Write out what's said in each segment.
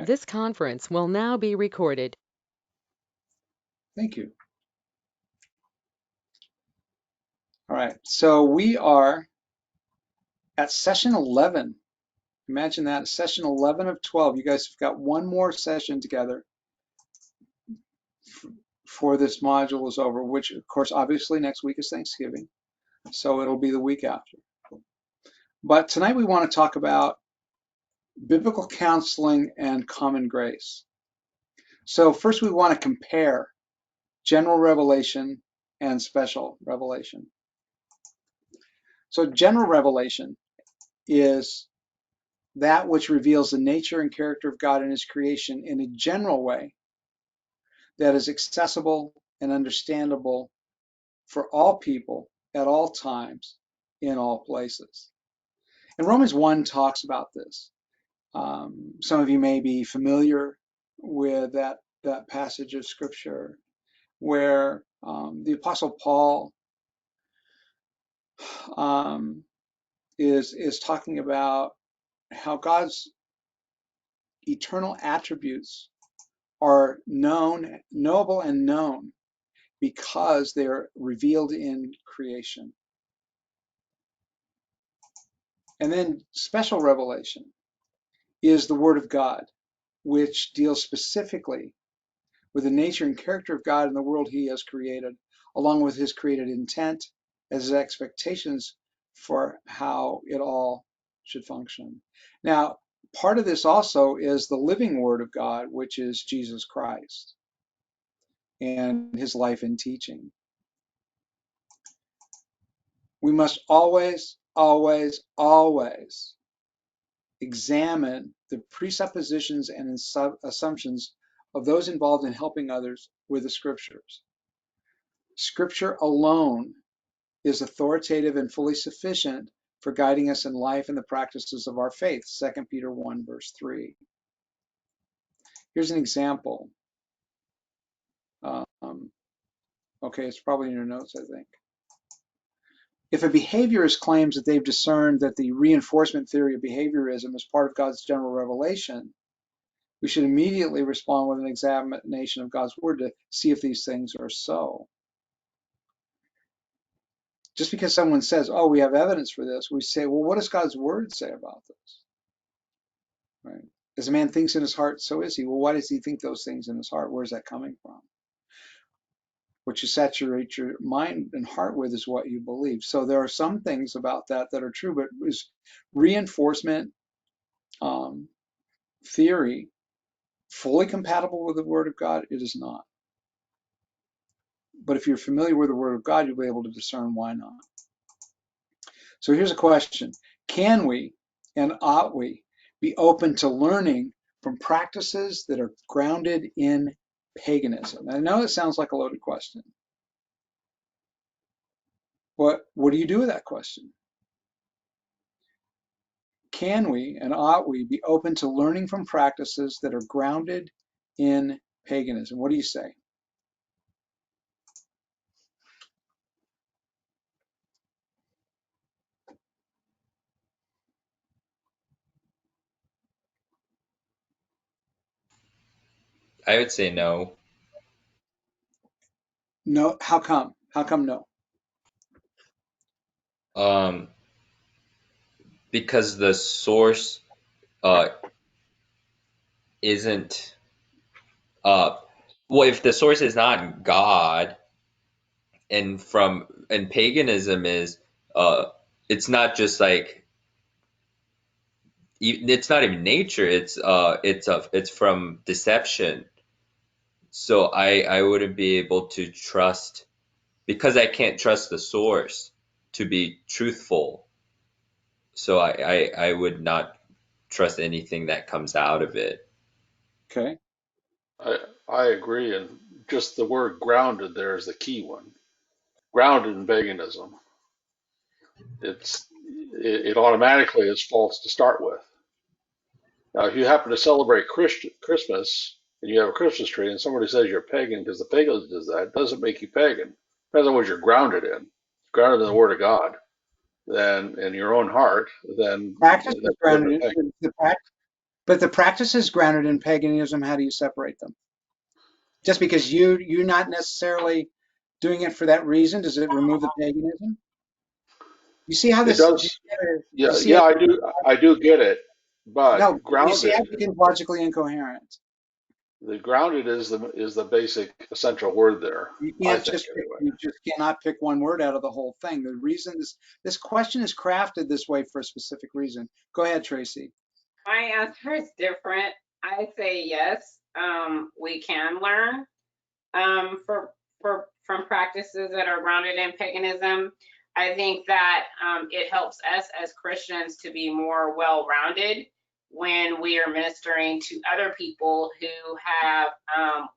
This conference will now be recorded. Thank you. All right, so we are at session 11. Imagine that, session 11 of 12. You guys have got one more session together before this module is over, which of course, obviously next week is Thanksgiving, so it'll be the week after. But tonight we want to talk about biblical counseling and common grace. So first we want to compare general revelation and special revelation. So general revelation is that which reveals the nature and character of God and his creation in a general way that is accessible and understandable for all people at all times in all places. And Romans 1 talks about this. Some of you may be familiar with that passage of scripture where the Apostle Paul is talking about how God's eternal attributes are knowable and known because they're revealed in creation. And then special revelation is the Word of God, which deals specifically with the nature and character of God and the world he has created, along with his created intent as his expectations for how it all should function. Now, part of this also is the living Word of God, which is Jesus Christ and his life and teaching. We must always, always, always examine the presuppositions and assumptions of those involved in helping others with the scriptures. Scripture alone is authoritative and fully sufficient for guiding us in life and the practices of our faith. 2 Peter 1, verse 3. Here's an example. Okay, it's probably in your notes, I think. If a behaviorist claims that they've discerned that the reinforcement theory of behaviorism is part of God's general revelation, we should immediately respond with an examination of God's word to see if these things are so. Just because someone says, oh, we have evidence for this, we say, well, what does God's word say about this? Right? As a man thinks in his heart, so is he. Well, why does he think those things in his heart? Where's that coming from? What you saturate your mind and heart with is what you believe. So there are some things about that that are true, but is reinforcement theory fully compatible with the Word of God? It is not. But if you're familiar with the Word of God, you'll be able to discern why not. So here's a question. Can we and ought we be open to learning from practices that are grounded in paganism? I know it sounds like a loaded question. What do you do with that question? Can we and ought we be open to learning from practices that are grounded in paganism? What do you say? I would say no. No. How come? How come no? Because the source isn't well, if the source is not God, and paganism is it's not just like it's not even nature, it's from deception. So I wouldn't be able to trust, because I can't trust the source to be truthful. So I would not trust anything that comes out of it. Okay. I agree, and just the word grounded there is the key one. Grounded in paganism. It automatically is false to start with. Now, if you happen to celebrate Christmas and you have a Christmas tree and somebody says you're pagan because the pagan does that, it doesn't make you pagan. Depends on what you're grounded in. Grounded in the Word of God, then in your own heart, then Practice is that's grounded different thing. in the practice. But the practices grounded in paganism, how do you separate them? Just because you're not necessarily doing it for that reason, does it remove the paganism? You see how It this? Do does. you Yeah, see how, yeah, I do get it. But no? You see how it becomes logically incoherent. the grounded is the basic essential word there. You I can't think just pick, anyway. you just cannot pick one word out of the whole thing. The reason this question is crafted this way for a specific reason. Go ahead, Tracy. My answer is different. I say yes, we can learn for from practices that are grounded in paganism. I think that it helps us as Christians to be more well-rounded when we are ministering to other people who have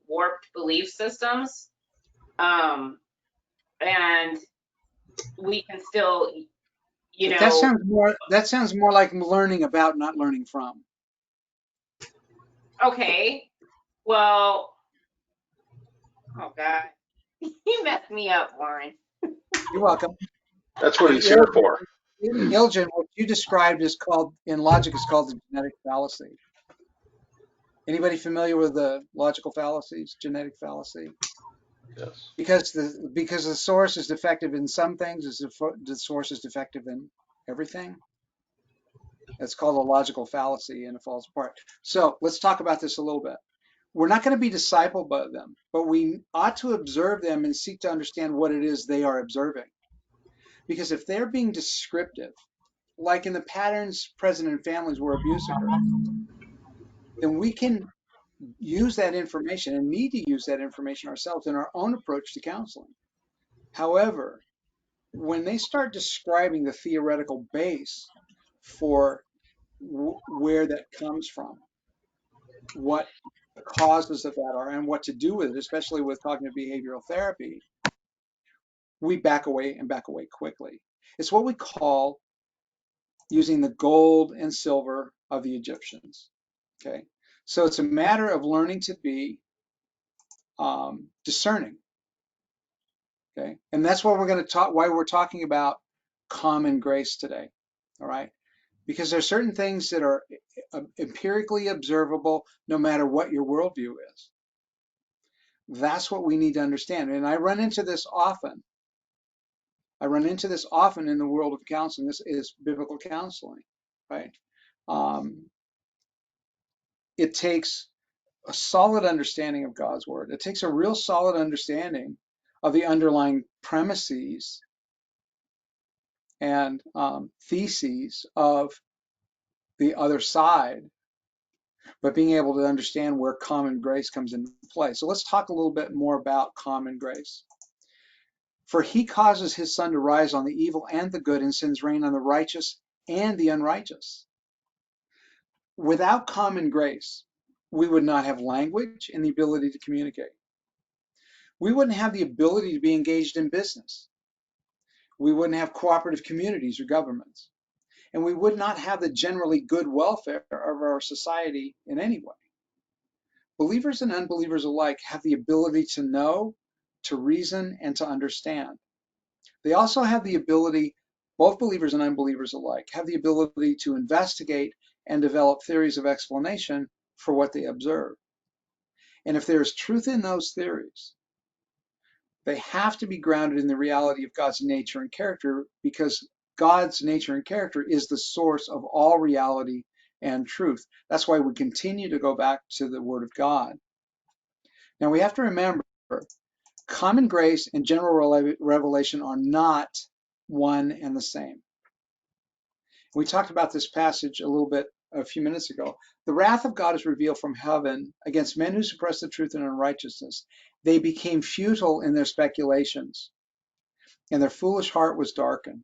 warped belief systems, um, and we can still, you But know, that sounds more like learning about, not learning from. okay, well, oh God, you messed me up, Warren. You're welcome. That's what And he's here for. Ilgen, what you described is called in logic is called the genetic fallacy. Anybody familiar with the logical fallacies, genetic fallacy? Yes. Because the source is defective in some things, the source is defective in everything. It's called a logical fallacy, and it falls apart. So let's talk about this a little bit. We're not going to be discipled by them, but we ought to observe them and seek to understand what it is they are observing. Because if they're being descriptive, like in the patterns present in families where abuse occurs, then we can use that information and need to use that information ourselves in our own approach to counseling. However, when they start describing the theoretical base for where that comes from, what the causes of that are, and what to do with it, especially with cognitive behavioral therapy, we back away and back away quickly. It's what we call using the gold and silver of the Egyptians. Okay, so it's a matter of learning to be discerning. Okay, and that's why we're going to talk. Why we're talking about common grace today. All right, because there are certain things that are empirically observable, no matter what your worldview is. That's what we need to understand. And I run into this often. In the world of counseling. This is biblical counseling, right? It takes a solid understanding of God's word. It takes a real solid understanding of the underlying premises and theses of the other side, but being able to understand where common grace comes into play. So let's talk a little bit more about common grace. For he causes his sun to rise on the evil and the good and sends rain on the righteous and the unrighteous. Without common grace, we would not have language and the ability to communicate. We wouldn't have the ability to be engaged in business. We wouldn't have cooperative communities or governments. And we would not have the generally good welfare of our society in any way. Believers and unbelievers alike have the ability to know, to reason, and to understand. They also have the ability, both believers and unbelievers alike, have the ability to investigate and develop theories of explanation for what they observe. And if there is truth in those theories, they have to be grounded in the reality of God's nature and character, because God's nature and character is the source of all reality and truth. That's why we continue to go back to the Word of God. Now we have to remember, common grace and general revelation are not one and the same. We talked about this passage a little bit a few minutes ago. The wrath of God is revealed from heaven against men who suppress the truth in unrighteousness. They became futile in their speculations, and their foolish heart was darkened.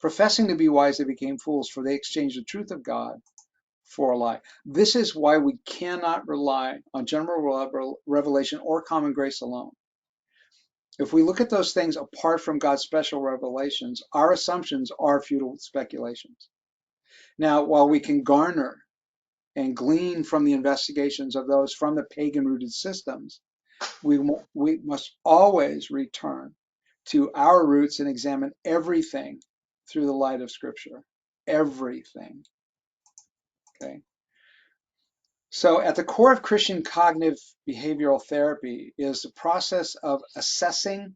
Professing to be wise, they became fools, for they exchanged the truth of God for a lie. This is why we cannot rely on general revelation or common grace alone. If we look at those things apart from God's special revelations, our assumptions are futile speculations. Now, while we can garner and glean from the investigations of those from the pagan-rooted systems, we must always return to our roots and examine everything through the light of Scripture. Everything. Okay. So at the core of Christian cognitive behavioral therapy is the process of assessing,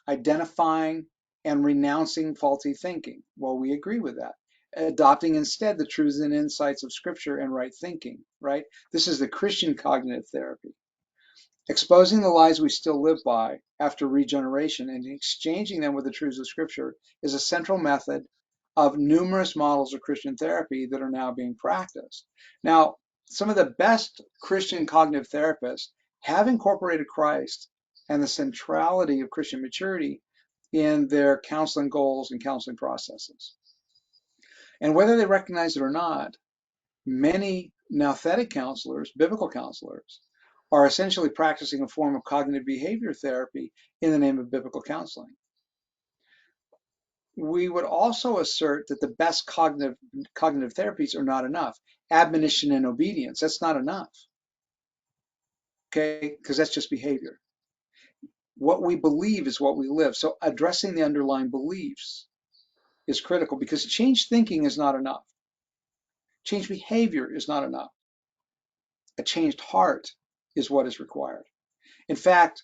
identifying, and renouncing faulty thinking. Well, we agree with that. Adopting instead the truths and insights of Scripture and right thinking, right? This is the Christian cognitive therapy. Exposing the lies we still live by after regeneration and exchanging them with the truths of Scripture is a central method of numerous models of Christian therapy that are now being practiced. Now, some of the best Christian cognitive therapists have incorporated Christ and the centrality of Christian maturity in their counseling goals and counseling processes. And whether they recognize it or not, many nouthetic counselors, biblical counselors, are essentially practicing a form of cognitive behavior therapy in the name of biblical counseling. We would also assert that the best cognitive therapies are not enough. Admonition and obedience, that's not enough, okay? Because that's just behavior. What we believe is what we live. So addressing the underlying beliefs is critical because changed thinking is not enough. Changed behavior is not enough. A changed heart is what is required. In fact,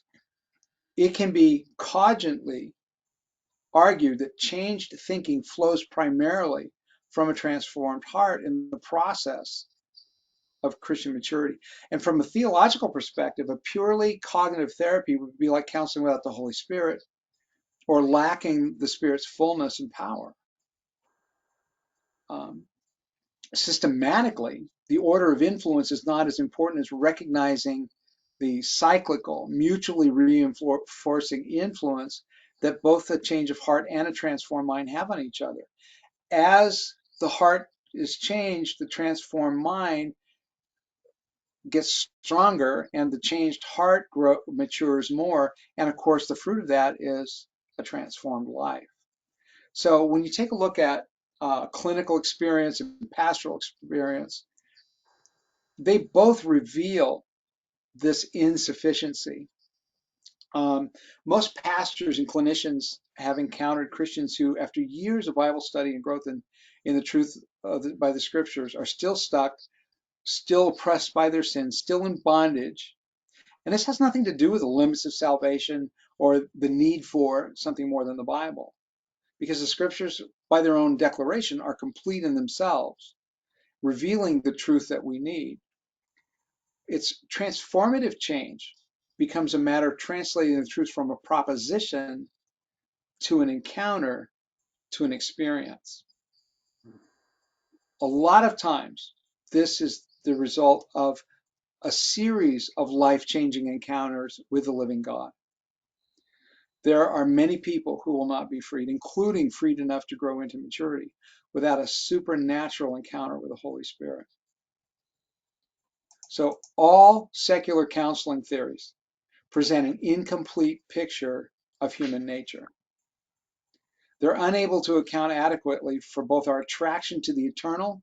it can be cogently argued that changed thinking flows primarily from a transformed heart in the process of Christian maturity. And from a theological perspective, a purely cognitive therapy would be like counseling without the Holy Spirit or lacking the Spirit's fullness and power. Systematically, the order of influence is not as important as recognizing the cyclical, mutually reinforcing influence that both a change of heart and a transformed mind have on each other. As the heart is changed, the transformed mind gets stronger and the changed heart matures more. And of course, the fruit of that is a transformed life. So when you take a look at clinical experience and pastoral experience, they both reveal this insufficiency. Most pastors and clinicians have encountered Christians who, after years of Bible study and growth in the truth by the Scriptures, are still stuck, still oppressed by their sins, still in bondage. And this has nothing to do with the limits of salvation or the need for something more than the Bible, because the Scriptures, by their own declaration, are complete in themselves, revealing the truth that we need. It's transformative change becomes a matter of translating the truth from a proposition to an encounter to an experience. A lot of times, this is the result of a series of life-changing encounters with the living God. There are many people who will not be freed, including freed enough to grow into maturity, without a supernatural encounter with the Holy Spirit. So all secular counseling theories present an incomplete picture of human nature. They're unable to account adequately for both our attraction to the eternal,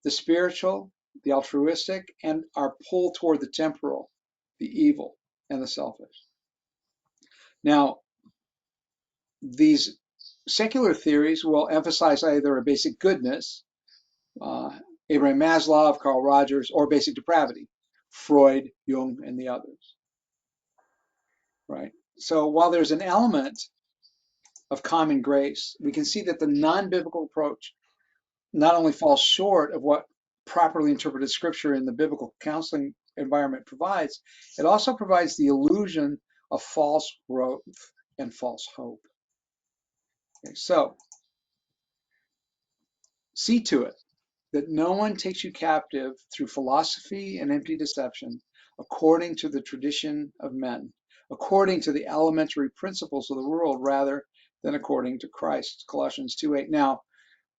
the spiritual, the altruistic, and our pull toward the temporal, the evil, and the selfish. Now, these secular theories will emphasize either a basic goodness, Abraham Maslow, Carl Rogers, or basic depravity, Freud, Jung, and the others. Right? So while there's an element of common grace, we can see that the non-biblical approach not only falls short of what properly interpreted scripture in the biblical counseling environment provides, it also provides the illusion of false growth and false hope. Okay, so see to it that no one takes you captive through philosophy and empty deception, according to the tradition of men, according to the elementary principles of the world, rather than according to Christ. Colossians 2:8. Now,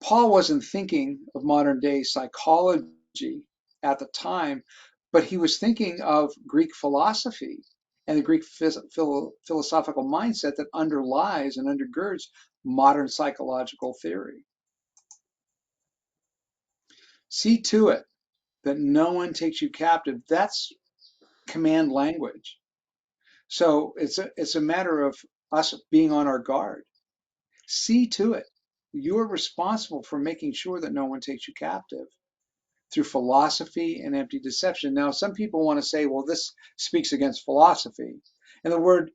Paul wasn't thinking of modern day psychology at the time, but he was thinking of Greek philosophy and the Greek philosophical mindset that underlies and undergirds modern psychological theory. See to it that no one takes you captive. That's command language. So it's a matter of us being on our guard. See to it. You are responsible for making sure that no one takes you captive. through philosophy and empty deception. Now, some people want to say, well, this speaks against philosophy. And the word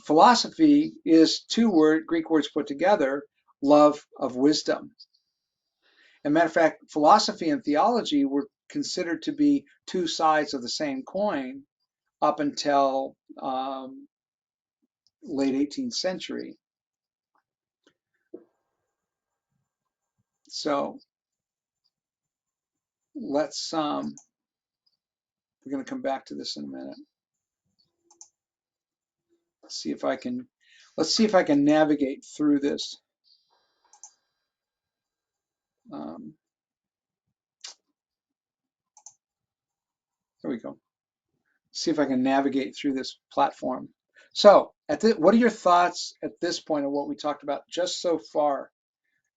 philosophy is two Greek words put together, love of wisdom. As a matter of fact, philosophy and theology were considered to be two sides of the same coin up until late 18th century. So let's we're going to come back to this in a minute. Let's see if I can navigate through this. There we go. See if I can navigate through this platform. So, what are your thoughts at this point of what we talked about just so far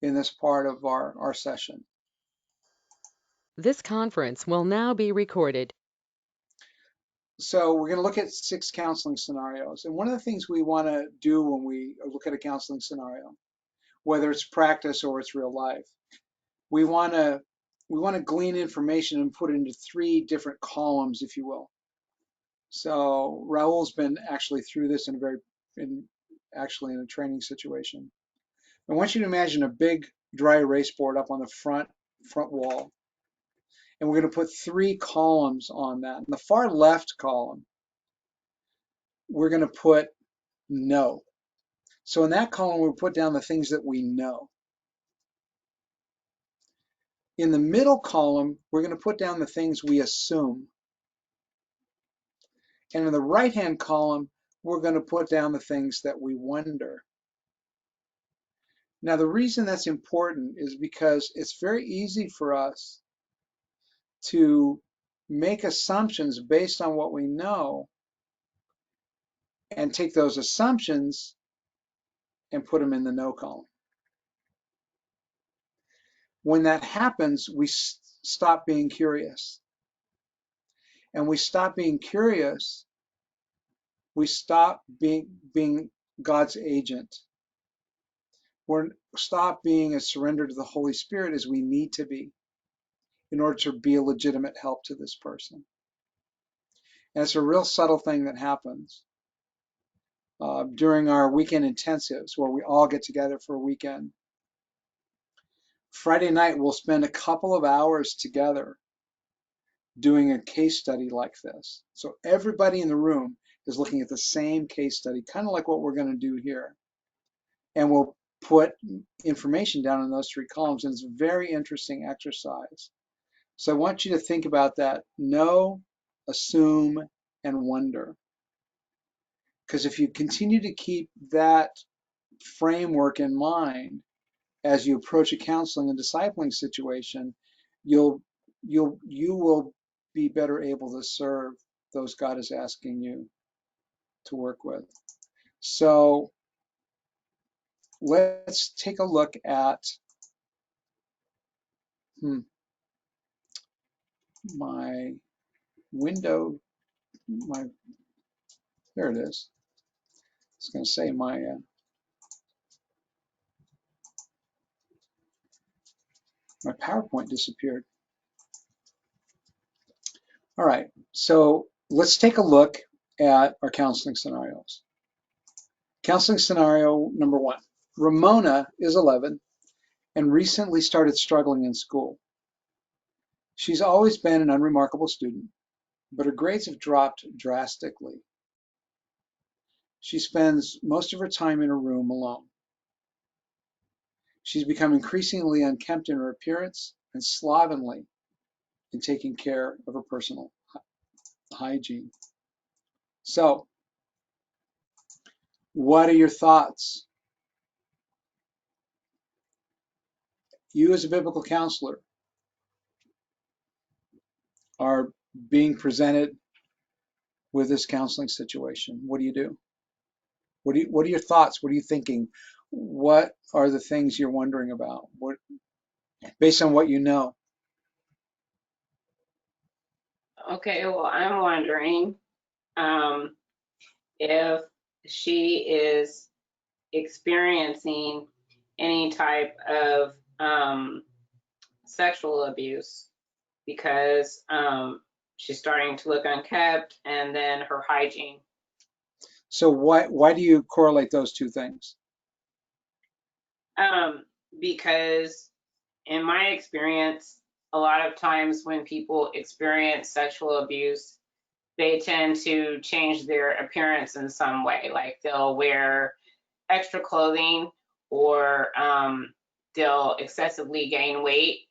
in this part of our session? This conference will now be recorded. So we're going to look at 6 counseling scenarios. And one of the things we want to do when we look at a counseling scenario, whether it's practice or it's real life, we want to glean information and put it into 3 different columns, if you will. So Raul's been actually through this in a training situation. I want you to imagine a big dry erase board up on the front wall. And we're going to put 3 columns on that. In the far left column, we're going to put no. So in that column, we'll put down the things that we know. In the middle column, we're going to put down the things we assume. And in the right-hand column, we're going to put down the things that we wonder. Now, the reason that's important is because it's very easy for us to make assumptions based on what we know and take those assumptions and put them in the no column. When that happens, we stop being curious. And we stop being curious, we stop being God's agent. We stop being as surrendered to the Holy Spirit as we need to be in order to be a legitimate help to this person. And it's a real subtle thing that happens during our weekend intensives where we all get together for a weekend. Friday night, we'll spend a couple of hours together doing a case study like this. So everybody in the room is looking at the same case study, kind of like what we're going to do here. And we'll put information down in those 3 columns, and it's a very interesting exercise. So I want you to think about that. Know, assume, and wonder. Because if you continue to keep that framework in mind as you approach a counseling and discipling situation, you will be better able to serve those God is asking you to work with. So let's take a look at my window. There it is. I was going to say my PowerPoint disappeared. All right, so let's take a look at our counseling scenarios. Counseling scenario number 1. Ramona is 11 and recently started struggling in school. She's always been an unremarkable student, but her grades have dropped drastically. She spends most of her time in her room alone. She's become increasingly unkempt in her appearance and slovenly in taking care of her personal hygiene. So, what are your thoughts? You as a biblical counselor are being presented with this counseling situation. What do you do? What are your thoughts? What are you thinking? What are the things you're wondering about? What, based on what you know? Okay, well, I'm wondering if she is experiencing any type of sexual abuse because she's starting to look unkept, and then her hygiene. So why do you correlate those two things? Because in my experience, a lot of times when people experience sexual abuse, they tend to change their appearance in some way. Like they'll wear extra clothing, or they'll excessively gain weight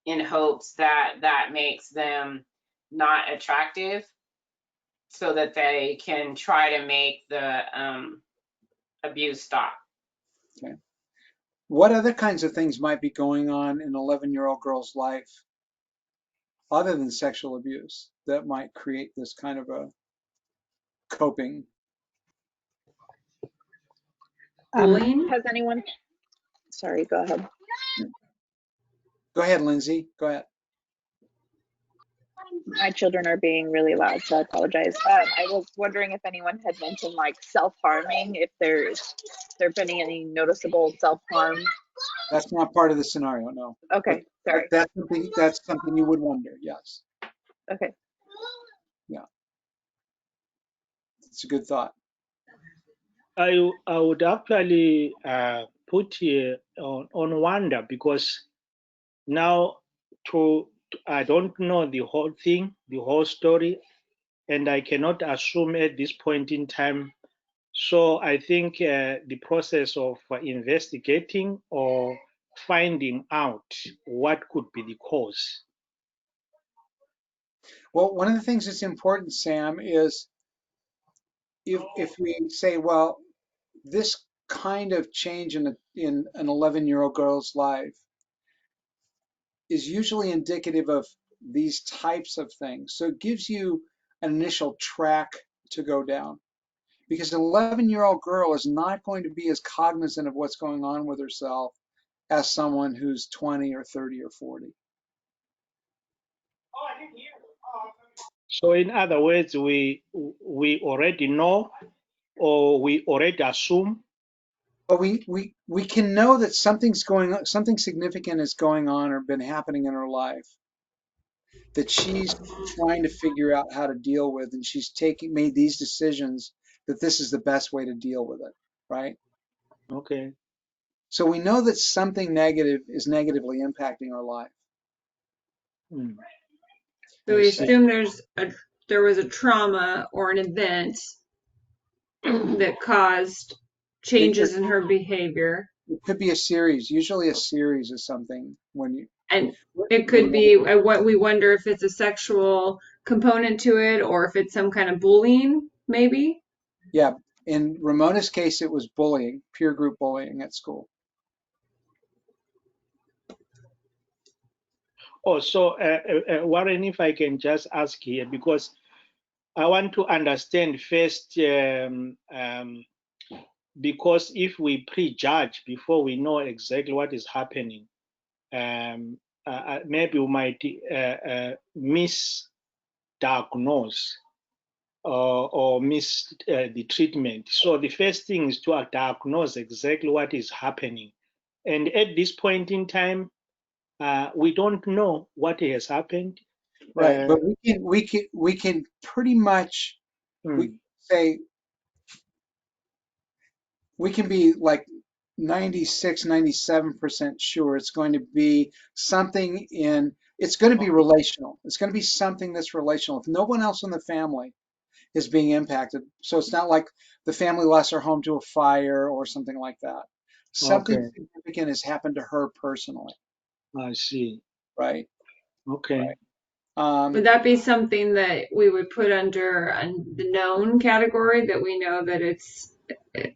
in hopes that that makes them not attractive, so that they can try to make the abuse stop. Okay. What other kinds of things might be going on in an 11-year-old girl's life other than sexual abuse that might create this kind of a coping? Bullying? Has anyone, sorry, go ahead. Go ahead, Lindsay. Go ahead. My children are being really loud, so I apologize. I was wondering if anyone had mentioned like self-harming, if there been any noticeable self-harm. That's not part of the scenario, no. Okay, But sorry. that's something you would wonder, yes. Okay. Yeah. It's a good thought. I would actually put here on wonder, because now I don't know the whole thing, the whole story, and I cannot assume at this point in time. So I think the process of investigating or finding out what could be the cause. Well, one of the things that's important, Sam, is if we say, well, this kind of change in an 11-year-old girl's life is usually indicative of these types of things. So it gives you an initial track to go down, because an 11-year-old girl is not going to be as cognizant of what's going on with herself as someone who's 20 or 30 or 40. So in other words, we already know, or we already assume. But we can know that something's going on, something significant is going on or been happening in her life that she's trying to figure out how to deal with, and she's made these decisions that this is the best way to deal with it, right? Okay. So we know that something negative is negatively impacting our life. Hmm. So I we see. assume there was a trauma or an event that caused changes in her behavior. It could be a series, usually a series of something when you. And it could be what we wonder if it's a sexual component to it, or if it's some kind of bullying, maybe. Yeah, in Ramona's case, it was bullying, peer group bullying at school. Oh, so Warren, if I can just ask here, because I want to understand first, because if we prejudge before we know exactly what is happening, maybe we might misdiagnose or miss the treatment. So the first thing is to diagnose exactly what is happening. And at this point in time, we don't know what has happened. Right, but we can pretty much we say we can be like 96, 97% sure it's going to be something it's going to be relational. It's going to be something that's relational. If no one else in the family is being impacted, so it's not like the family lost their home to a fire or something like that. Something Okay, significant has happened to her personally, I see. right? Okay. Right. Would that be something that we would put under the known category, that we know that it's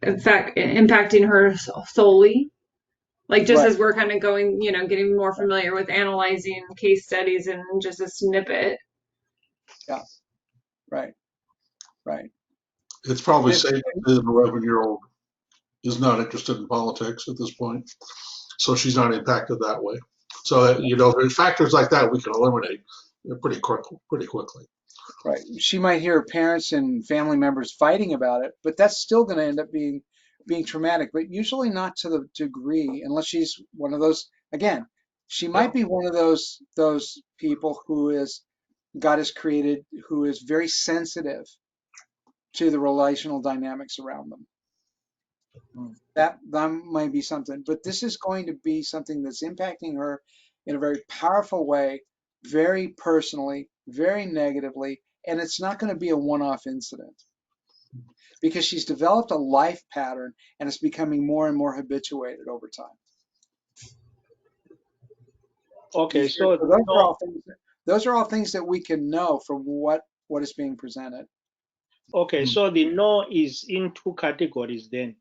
in fact impacting her solely? Like, just Right. as we're kind of going, getting more familiar with analyzing case studies and just a snippet. Yeah. Right. Right. It's probably safe to say an 11-year-old is not interested in politics at this point, so she's not impacted that way. So there's factors like that we can eliminate pretty quickly. Right. She might hear her parents and family members fighting about it, but that's still going to end up being traumatic, but usually not to the degree, unless she's one of those, again, She might be one of those people who is God has created who is very sensitive to the relational dynamics around them. That might be something, but this is going to be something that's impacting her in a very powerful way, very personally, very negatively, and it's not going to be a one-off incident because she's developed a life pattern and it's becoming more and more habituated over time. Okay, So those are all things that we can know from what is being presented. okay, so the no is in two categories then.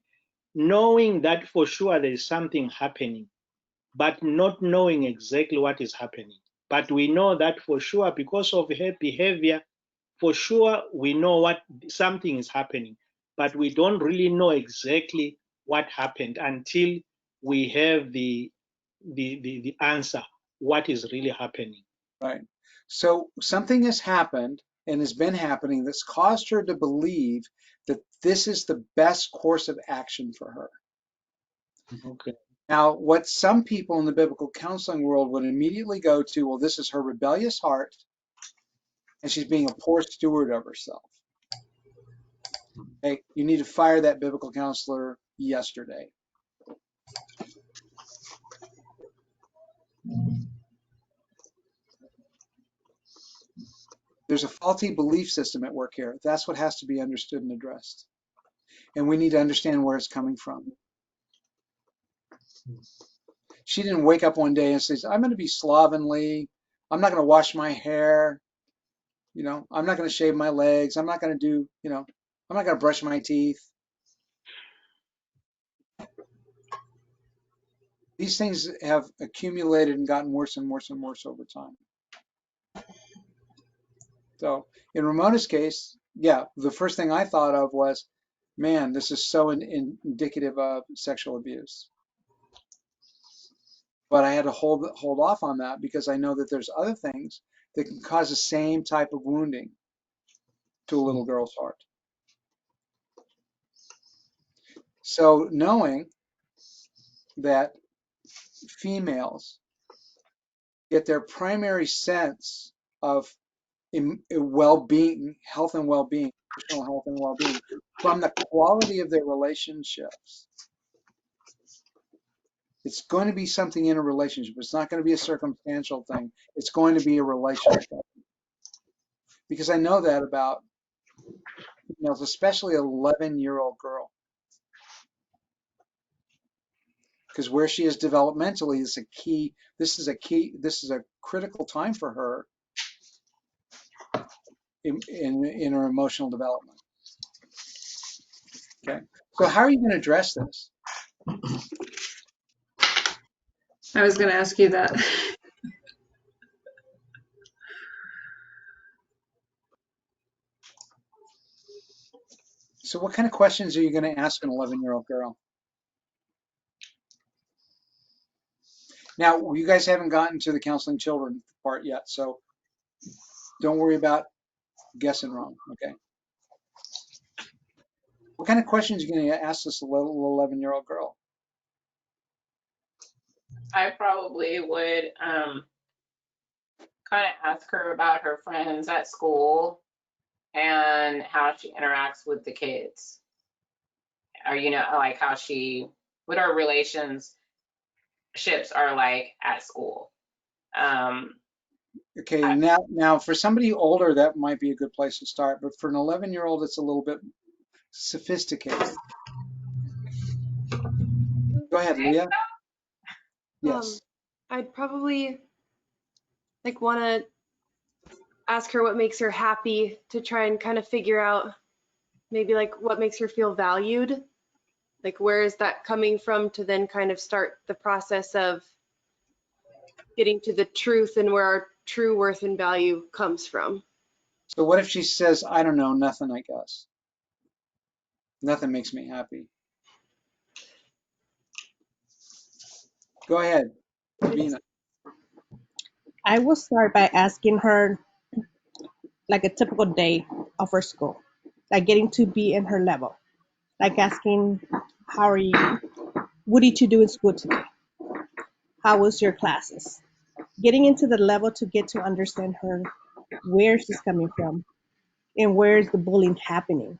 Knowing that for sure there is something happening, but not knowing exactly what is happening. But we know that for sure because of her behavior, for sure we know what something is happening, but we don't really know exactly what happened until we have the answer, what is really happening. Right. So something has happened and has been happening that's caused her to believe that this is the best course of action for her. Okay. Now, what some people in the biblical counseling world would immediately go to, well, this is her rebellious heart, and she's being a poor steward of herself. Okay, you need to fire that biblical counselor yesterday. There's a faulty belief system at work here. That's what has to be understood and addressed. And we need to understand where it's coming from. She didn't wake up one day and say, I'm going to be slovenly. I'm not going to wash my hair. You know, I'm not going to shave my legs. I'm not going to do, you know, I'm not going to brush my teeth. These things have accumulated and gotten worse and worse and worse over time. So in Ramona's case, yeah, the first thing I thought of was, man, this is so indicative of sexual abuse. But I had to hold off on that because I know that there's other things that can cause the same type of wounding to a little girl's heart. So knowing that females get their primary sense of well-being, health and well-being, emotional health and well-being, from the quality of their relationships. It's going to be something in a relationship. It's not going to be a circumstantial thing. It's going to be a relationship. Because I know that about females, especially an 11-year-old girl. Because where she is developmentally is a key, this is a critical time for her in her emotional development. Okay, so how are you going to address this? I was going to ask you that. So what kind of questions are you going to ask an 11-year-old girl? Now, you guys haven't gotten to the counseling children part yet, so don't worry about guessing wrong, okay? What kind of questions are you going to ask this little 11-year-old girl? I probably would kind of ask her about her friends at school and how she interacts with the kids, or like how what her relationships are like at school. Okay, now for somebody older, that might be a good place to start, but for an 11-year-old, it's a little bit sophisticated. Go ahead, Leah. Yes. I'd probably want to ask her what makes her happy to try and kind of figure out maybe what makes her feel valued. Where is that coming from to then kind of start the process of getting to the truth and where our true worth and value comes from. So what if she says, I don't know, nothing, I guess. Nothing makes me happy. Go ahead, Vina. I will start by asking her like a typical day of her school, like getting to be in her level, like asking, how are you? What did you do in school today? How was your classes? Getting into the level to get to understand her, where she's coming from, and where is the bullying happening.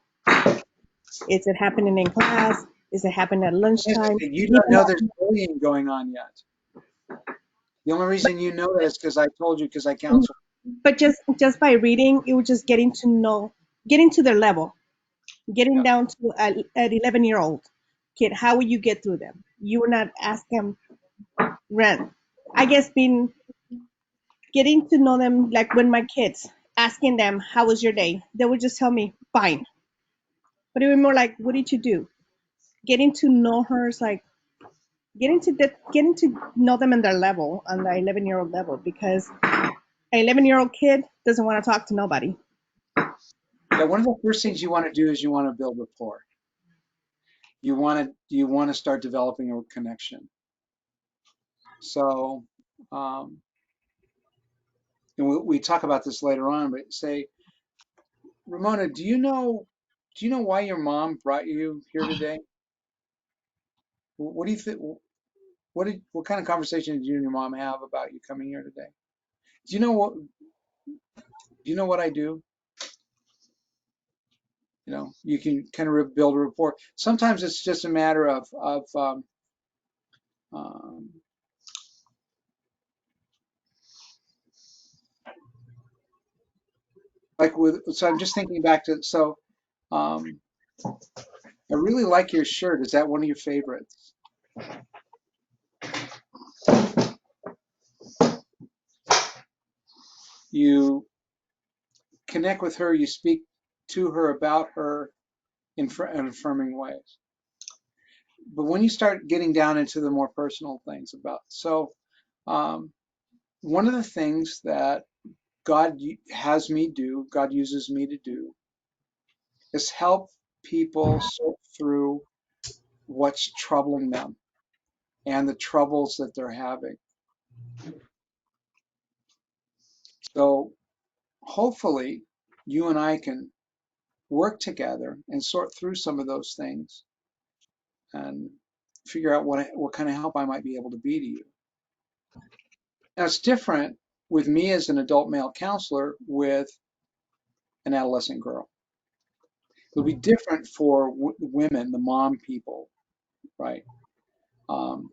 Is it happening in class? Is it happening at Here's the lunchtime? thing, you don't Even know there's bullying going on yet. The only reason you know that is because I told you, because I counseled. but just by reading, it was just getting to their level, getting Yeah. down to an 11-year-old kid. How will you get through them? You will not ask them rent. I guess being getting to know them, like when my kids asking them how was your day, they would just tell me fine. But it would be more like, what did you do? Getting to know her is like getting to know them in their level, on the 11-year-old level, because an 11-year-old kid doesn't want to talk to nobody. Yeah, one of the first things you want to do is you want to build rapport. You want to start developing a connection. So, um, and we talk about this later on, but say, Ramona, do you know why your mom brought you here today? What do you think? What kind of conversation did you and your mom have about you coming here today? Do you know what? Do you know what I do? You can kind of build a rapport. Sometimes it's just a matter of um, like with. So I'm just thinking back to so. Um, I really like your shirt. Is that one of your favorites? You connect with her. You speak to her about her in affirming ways. But when you start getting down into the more personal things um, one of the things that God uses me to do, is help people sort through what's troubling them and the troubles that they're having. So hopefully you and I can work together and sort through some of those things and figure out what kind of help I might be able to be to you. Now it's different with me as an adult male counselor with an adolescent girl. It'll be different for women, the mom people, right? Um,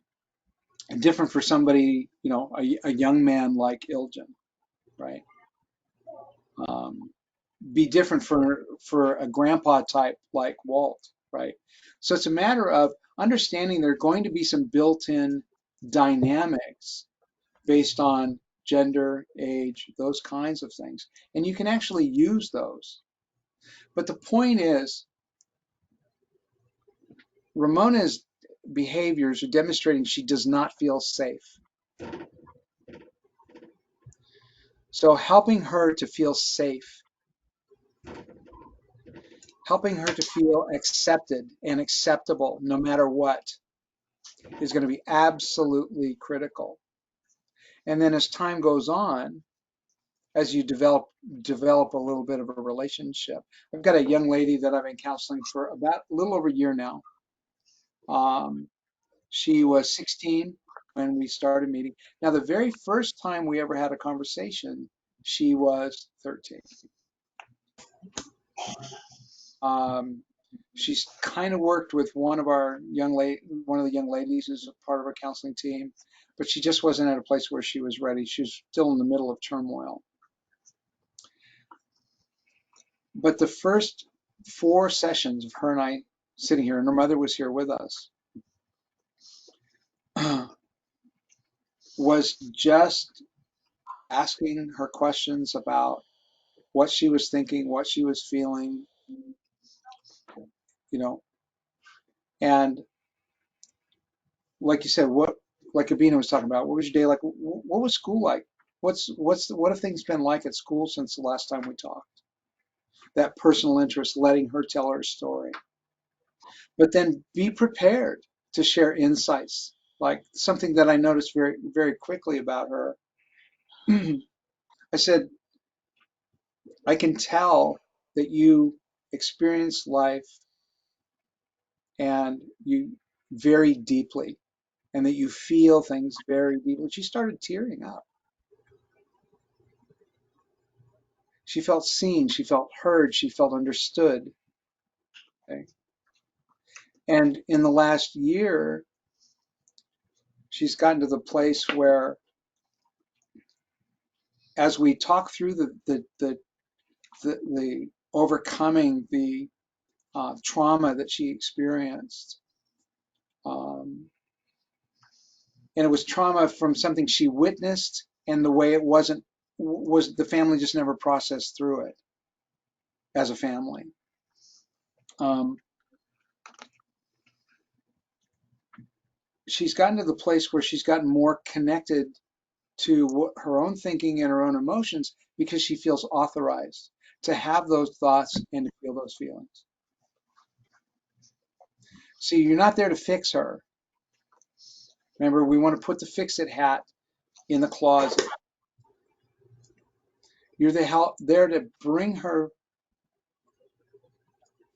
and different for somebody, a young man like Iljan, right? Um, be different for a grandpa type like Walt, right? So it's a matter of understanding there are going to be some built-in dynamics based on gender, age, those kinds of things. And you can actually use those. But the point is, Ramona's behaviors are demonstrating she does not feel safe. So helping her to feel safe, helping her to feel accepted and acceptable no matter what, is going to be absolutely critical. And then as time goes on, as you develop a little bit of a relationship. I've got a young lady that I've been counseling for about a little over a year now. She was 16 when we started meeting. Now, the very first time we ever had a conversation, she was 13. She's kind of worked with one of the young ladies who's a part of our counseling team, but she just wasn't at a place where she was ready. She was still in the middle of turmoil. But the first 4 sessions of her and I sitting here, and her mother was here with us, was just asking her questions about what she was thinking, what she was feeling, you know, and like you said, like Abina was talking about, what was your day like? What was school like? What have things been like at school since the last time we talked? That personal interest, letting her tell her story. But then be prepared to share insights, like something that I noticed very, very quickly about her. I said, I can tell that you experience life and you very deeply. and that you feel things very deeply. She started tearing up. She felt seen, she felt heard, she felt understood. Okay? And in the last year, she's gotten to the place where, as we talk through the overcoming the trauma that she experienced, and it was trauma from something she witnessed, and the way it was the family just never processed through it as a family. She's gotten to the place where she's gotten more connected to her own thinking and her own emotions because she feels authorized to have those thoughts and to feel those feelings. See, you're not there to fix her. Remember, we want to put the fix-it hat in the closet. You're there to bring her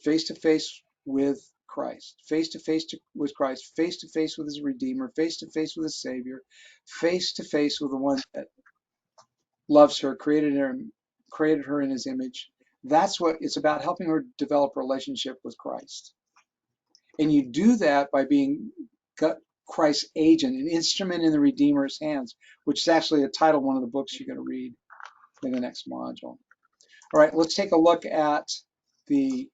face to face with Christ, face to face with Christ, face to face with his Redeemer, face to face with his Savior, face to face with the one that loves her, created her in his image. That's what it's about, helping her develop a relationship with Christ. And you do that by being Christ's agent, an instrument in the Redeemer's hands, which is actually a title of one of the books you're going to read in the next module. All right, let's take a look at the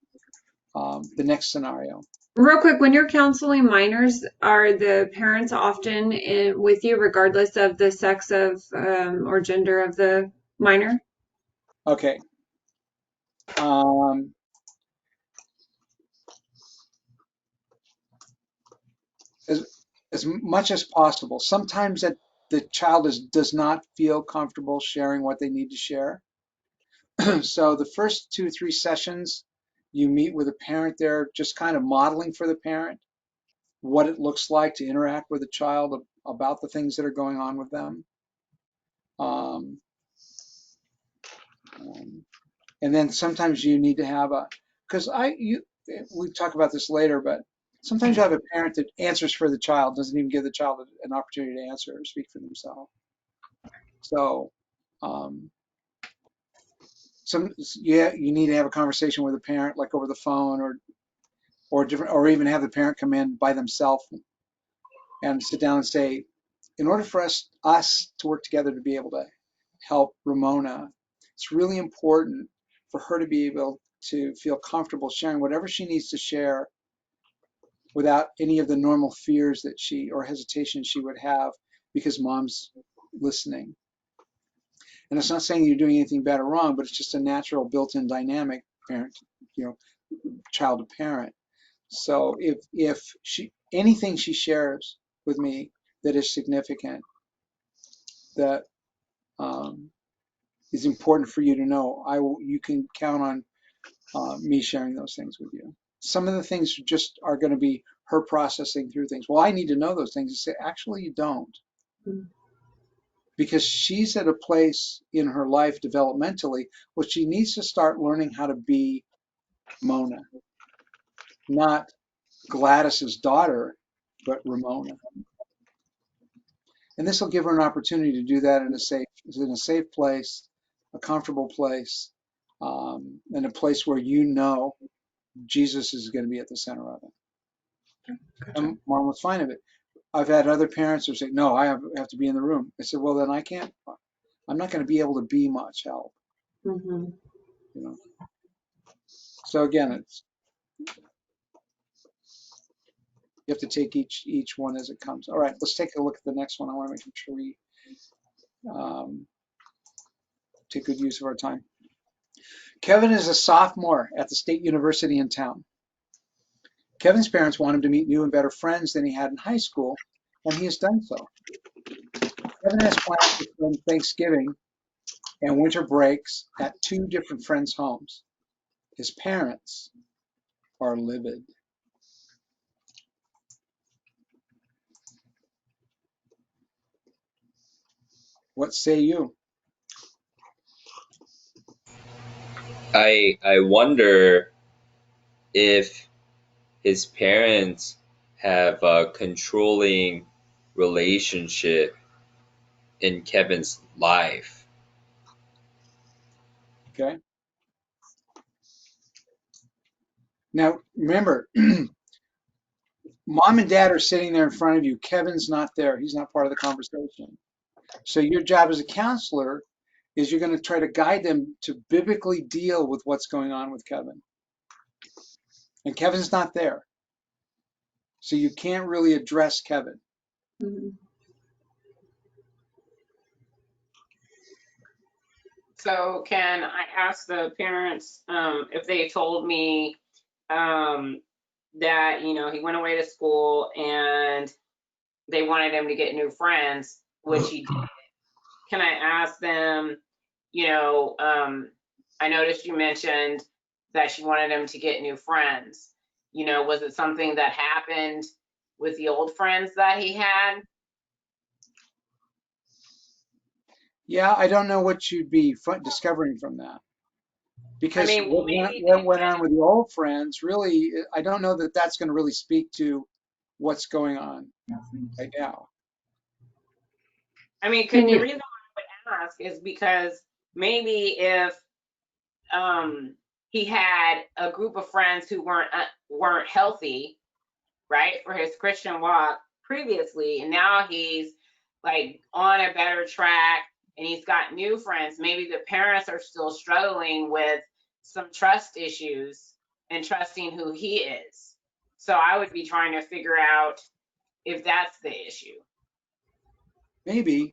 next scenario. Real quick, when you're counseling minors, are the parents often with you regardless of the sex of or gender of the minor? Okay. As much as possible. Sometimes that the child does not feel comfortable sharing what they need to share. So the first 2 or 3 sessions, you meet with a parent there, just kind of modeling for the parent what it looks like to interact with a child about the things that are going on with them. And then sometimes you need to have we talk about this later, but sometimes you have a parent that answers for the child, doesn't even give the child an opportunity to answer or speak for themselves. So you need to have a conversation with a parent, like over the phone or even have the parent come in by themselves and sit down and say, in order for us to work together to be able to help Ramona, it's really important for her to be able to feel comfortable sharing whatever she needs to share without any of the normal fears that or hesitation she would have because mom's listening. And it's not saying you're doing anything bad or wrong, but it's just a natural built-in dynamic parent, child to parent. So if anything she shares with me that is significant, that is important for you to know, you can count on me sharing those things with you. Some of the things just are going to be her processing through things. Well, I need to know those things. You say, actually, you don't. Because she's at a place in her life developmentally where she needs to start learning how to be Mona, not Gladys's daughter, but Ramona. And this will give her an opportunity to do that in a safe place, a comfortable place, and a place where Jesus is going to be at the center of it. Gotcha. And mom was fine with it. I've had other parents who say, no, I have to be in the room. I said, well, then I'm not going to be able to be much help. So again, you have to take each one as it comes. All right, let's take a look at the next one. I want to make sure we take good use of our time. Kevin is a sophomore at the state university in town. Kevin's parents want him to meet new and better friends than he had in high school, and he has done so. Kevin has plans to spend Thanksgiving and winter breaks at 2 different friends' homes. His parents are livid. What say you? I wonder if his parents have controlling relationship in Kevin's life. Okay. Now, remember, mom and dad are sitting there in front of you. Kevin's not there. He's not part of the conversation. So your job as a counselor is you're going to try to guide them to biblically deal with what's going on with Kevin. And Kevin's not there. So you can't really address Kevin. Mhm. So can I ask the parents if they told me that, you know, he went away to school and they wanted him to get new friends, which he did. Can I ask them, you know, I noticed you mentioned that you wanted him to get new friends. You know, was it something that happened with the old friends that he had? Yeah, I don't know what you'd be discovering from that. I Because mean, well, maybe what went on with the old friends, really, I don't know that that's going to really speak to what's going on right now. I mean, Can the you, reason why I would ask is because maybe if he had a group of friends who weren't healthy, right, for his Christian walk previously, and now he's like on a better track and he's got new friends, maybe the parents are still struggling with some trust issues and trusting who he is. So I would be trying to figure out if that's the issue. Maybe.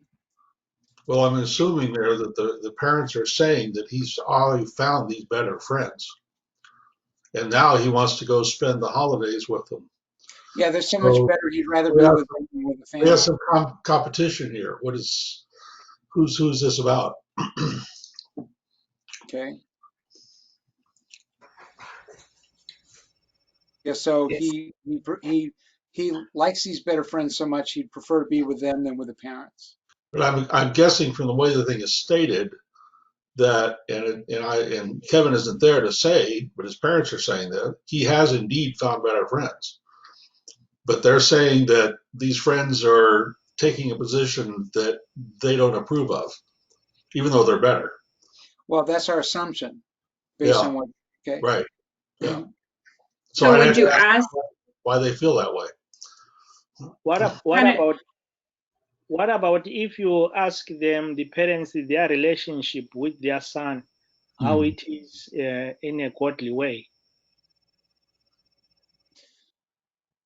Well, I'm assuming there that the parents are saying that he's already found these better friends. And now he wants to go spend the holidays with them. Yeah, there's so much So better he'd rather we be have, with them than with the we have family. some competition here. Who's this about? Okay. Yeah, so Yes. he likes these better friends so much he'd prefer to be with them than with the parents. But I'm guessing from the way the thing is stated that, and Kevin isn't there to say, but his parents are saying that he has indeed found better friends. But they're saying that these friends are taking a position that they don't approve of, even though they're better. Well, that's our assumption based Yeah, on what, okay. right. Yeah. So so I'd would have you to ask ask, why they feel that way. kind of, What about if you ask them, the parents, their relationship with their son, how it is in a godly way?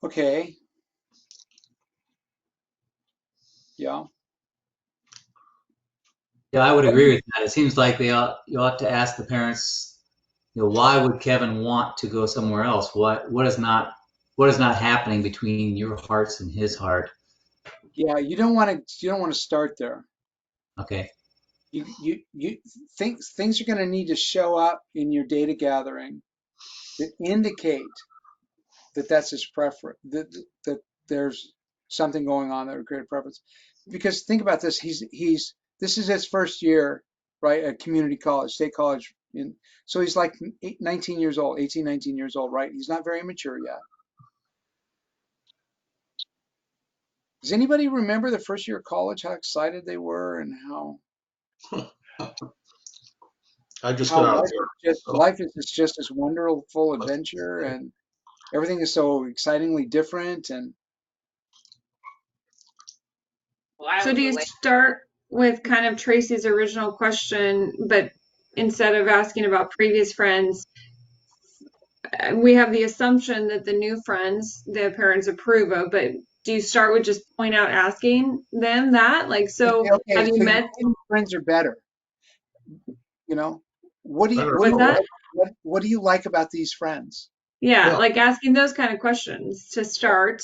Okay. Yeah. Yeah, I would agree with that. It seems like you ought to ask the parents, why would Kevin want to go somewhere else? What is not happening between your hearts and his heart? Yeah, you don't want to start there. Okay. You things are going to need to show up in your data gathering that indicate that that's his preference, that there's something going on that would create a preference. Because think about this, this is his first year, right, at community college, state college. So he's like 19 years old, 18, 19 years old, right? He's not very mature yet. Does anybody remember the first year of college, how excited they were and how I just got out there. So. life is just this wonderful adventure and everything is so excitingly different and Well, I so would do you relate. start with kind of Tracy's original question, but instead of asking about previous friends, we have the assumption that the new friends the parents approve of, but do you start with just point out asking them that? Like, so okay, have you so your met, friends are better. You know, what do you Better was for that? what do you like about these friends? Yeah, Yeah. like asking those kind of questions to start.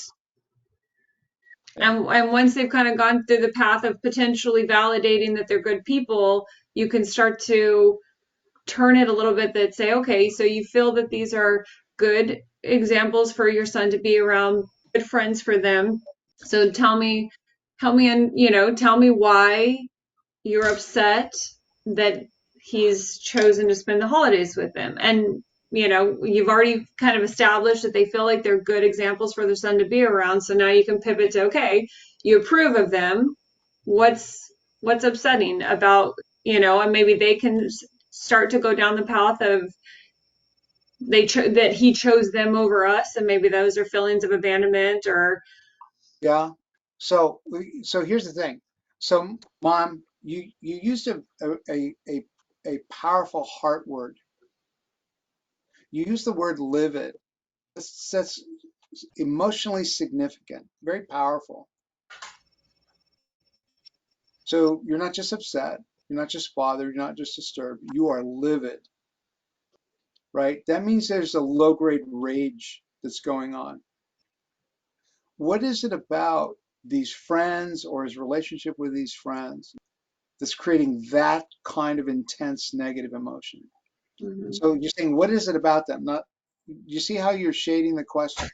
Yeah. And once they've kind of gone through the path of potentially validating that they're good people, you can start to turn it a little bit that say, okay, so you feel that these are good examples for your son to be around, good friends for them. So help me and tell me why you're upset that he's chosen to spend the holidays with them. And you've already kind of established that they feel like they're good examples for their son to be around. So now you can pivot to, okay, you approve of them. What's upsetting about, and maybe they can start to go down the path of that he chose them over us, and maybe those are feelings of abandonment or Yeah. So here's the thing. So Mom, you used a powerful heart word. You used the word livid. That's emotionally significant, very powerful. So you're not just upset, you're not just bothered, you're not just disturbed, you are livid, right? That means there's a low-grade rage that's going on. What is it about these friends or his relationship with these friends that's creating that kind of intense negative emotion? Mhm. So you're saying, what is it about them? Not, you see how you're shading the question?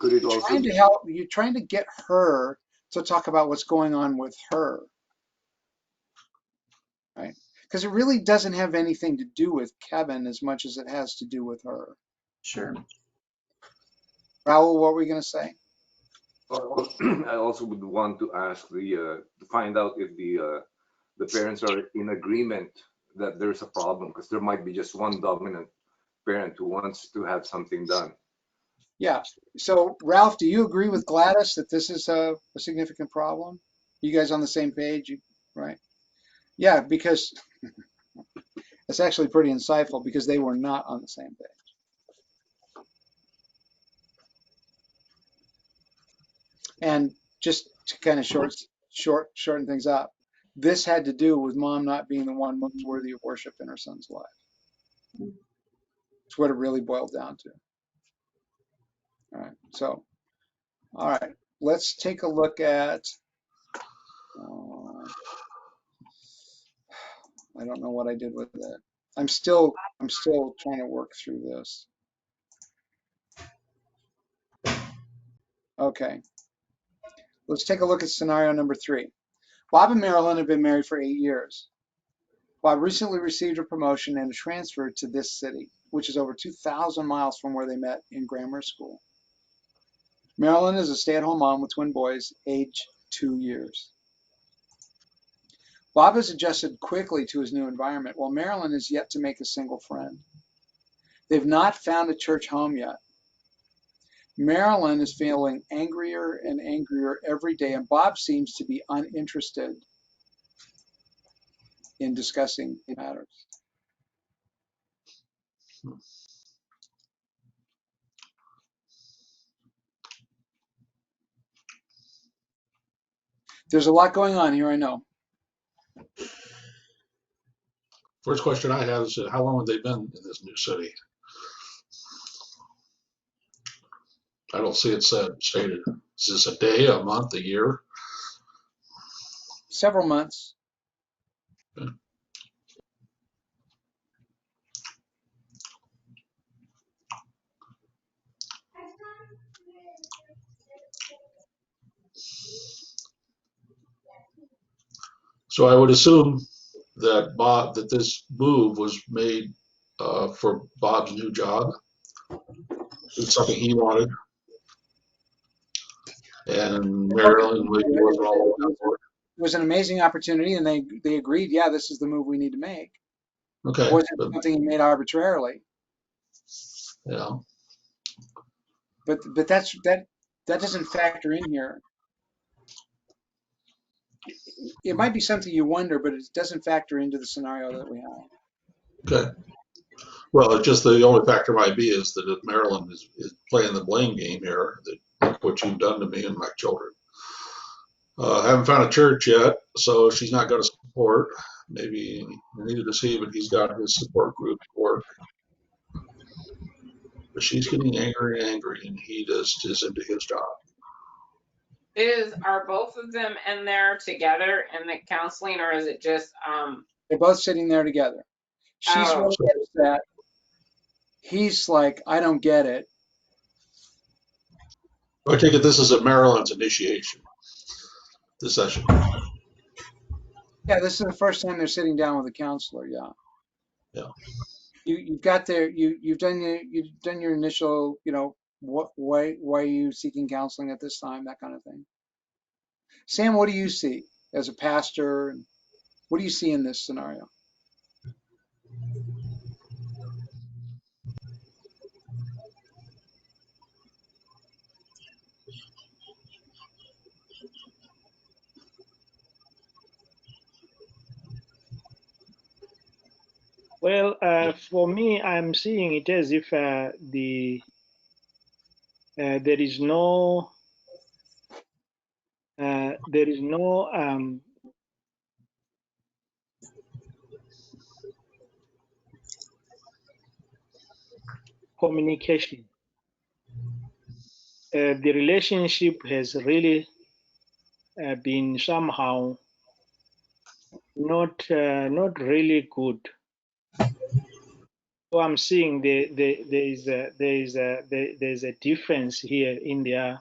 Could it You're also trying to be, help, you're trying to get her to talk about what's going on with her, right? Because it really doesn't have anything to do with Kevin as much as it has to do with her. Sure. Raul, what were we going to say? I also would want to ask to find out if the parents are in agreement that there's a problem, because there might be just one dominant parent who wants to have something done. Yeah. So Ralph, do you agree with Gladys that this is a significant problem? You guys on the same page, right? Yeah, because it's actually pretty insightful because they were not on the same page. And just to kind of shorten things up, this had to do with mom not being the one most worthy of worship in her son's life. It's what it really boiled down to. All right. So, all right, let's take a look at. Uh, I don't know what I did with it. I'm still trying to work through this. Okay, let's take a look at scenario number 3. Bob and Marilyn have been married for 8 years. Bob recently received a promotion and a transfer to this city, which is over 2,000 miles from where they met in grammar school. Marilyn is a stay-at-home mom with twin boys, age 2 years. Bob has adjusted quickly to his new environment, while Marilyn is yet to make a single friend. They've not found a church home yet. Marilyn is feeling angrier and angrier every day, and Bob seems to be uninterested in discussing matters. There's a lot going on here, I know. First question I have is, how long have they been in this new city? I don't see it stated. Is this a day, a month, a year? Several months. So I would assume that this move was made for Bob's new job. It's something he wanted, and Marilyn wasn't all It up for it. was an amazing opportunity, and they agreed, yeah, this is the move we need to make. It Okay, wasn't but something he made arbitrarily. yeah, But that doesn't factor in here. It might be something you wonder, but it doesn't factor into the scenario that we have. okay. Well, it's just the only factor might be is that if Marilyn is playing the blame game here, that look what you've done to me and my children. Haven't found a church yet, so she's not going to support. Maybe neither does he, but he's got his support group at work. But she's getting angry and angry, and he just is into his job. Are both of them in there together in the counseling, or is it just They're both sitting there together. She's oh, really upset. He's like, I don't get it. I take it this is at Marilyn's initiation, this session. Yeah, this is the first time they're sitting down with a counselor. Yeah. Yeah. You've got you've done your initial, why are you seeking counseling at this time? That kind of thing. Sam, what do you see as a pastor? What do you see in this scenario? Well, for me, I'm seeing it as if there is no communication. The relationship has really been somehow not really good. So I'm seeing there's a difference here in their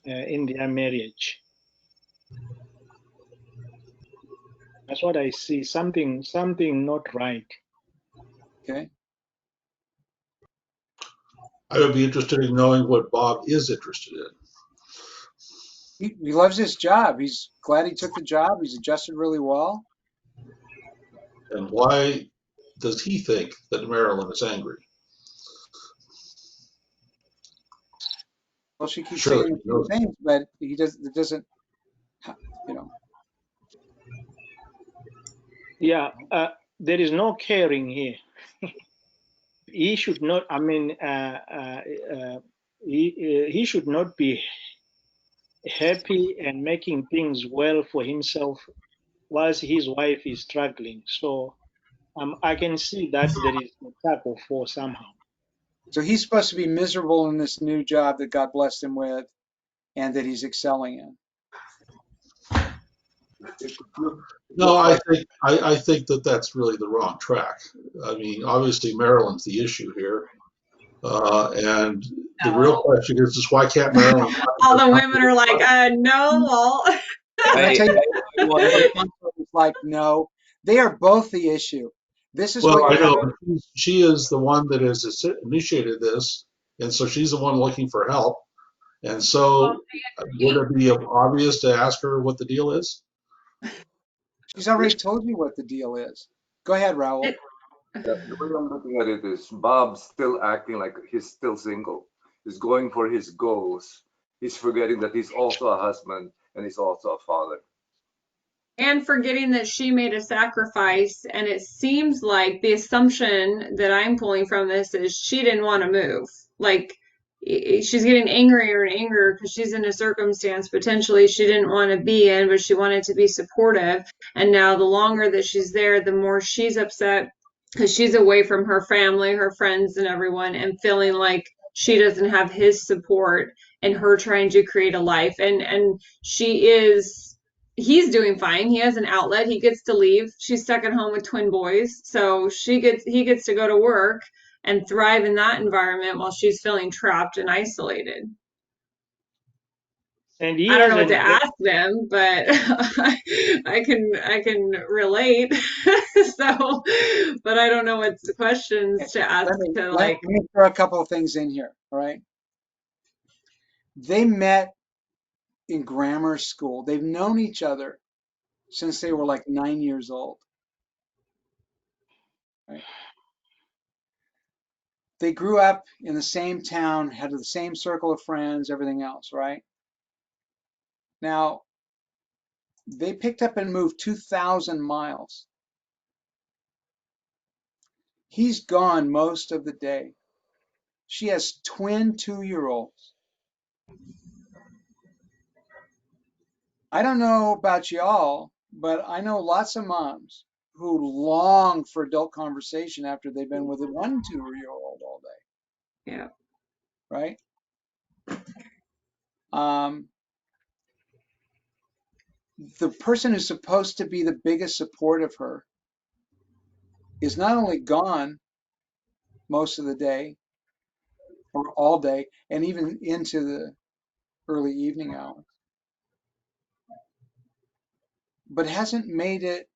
marriage. That's what I see. Something not right. Okay. I would be interested in knowing what Bob is interested in. He loves his job. He's glad he took the job. He's adjusted really well. And why does he think that Marilyn is angry? Well, she keeps Surely saying he the same knows. things, but he doesn't, you know. Yeah, there is no caring here. He should not. I mean, he should not be happy and making things well for himself whilst his wife is struggling. So I can see that there is a tug of war somehow. So he's supposed to be miserable in this new job that God blessed him with and that he's excelling in. It look, it No, looks like I think that that's really the wrong track. I mean, obviously Marilyn's the issue here, and the real No. question is why can't Marilyn find All her the women comfortable are like, spot? no, Walt. And I I, tell you, I want every counselor is like, no, they are both the issue. This is Well, what I you have. know, but she is the one that has initiated this, and so she's the one looking for help. And Well, so, would it be obvious to ask her what the deal is? She's already told you what the deal is. Go ahead, Raul. it, the way I'm looking at it is Bob's still acting like he's still single. He's going for his goals. He's forgetting that he's also a husband and he's also a father. and forgetting that she made a sacrifice, and it seems like the assumption that I'm pulling from this is she didn't want to move. Like she's getting angrier and angrier because she's in a circumstance potentially she didn't want to be in, but she wanted to be supportive. And now the longer that she's there, the more she's upset because she's away from her family, her friends, and everyone, and feeling like she doesn't have his support and her trying to create a life. And she is he's doing fine. He has an outlet. He gets to leave. She's stuck at home with twin boys. So he gets to go to work and thrive in that environment while she's feeling trapped and isolated. And he I don't know what to hasn't. ask them, but I can relate. So, but I don't know what questions to ask to Let like. me throw a couple of things in here. All right. They met in grammar school. They've known each other since they were like 9 years old. Right? They grew up in the same town, had the same circle of friends, everything else, right? Now, they picked up and moved 2,000 miles. He's gone most of the day. She has twin 2-year-olds. I don't know about y'all, but I know lots of moms who long for adult conversation after they've been with a 1 2-year-old all day, Yeah. right? Um, the person who's supposed to be the biggest support of her is not only gone most of the day or all day and even into the early evening hours, but hasn't made it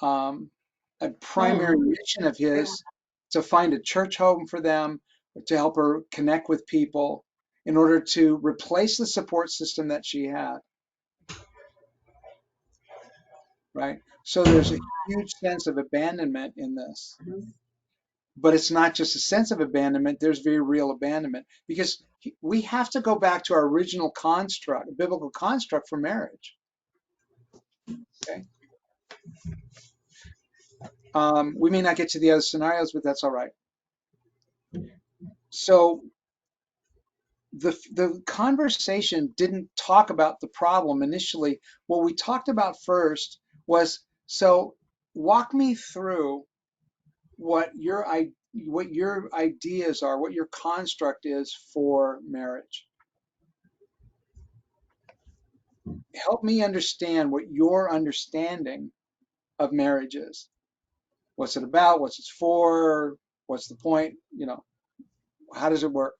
a primary Home. mission of Yeah. his to find a church home for them, to help her connect with people in order to replace the support system that she had, right? So there's a huge sense of abandonment in this. But it's not just a sense of abandonment, there's very real abandonment, because we have to go back to our original construct, biblical construct for marriage. Okay. We may not get to the other scenarios, but that's all right. So the conversation didn't talk about the problem initially. What we talked about first was, so walk me through what your ideas are, what your construct is for marriage. Help me understand what your understanding of marriage is. What's it about? What's it for? What's the point? How does it work?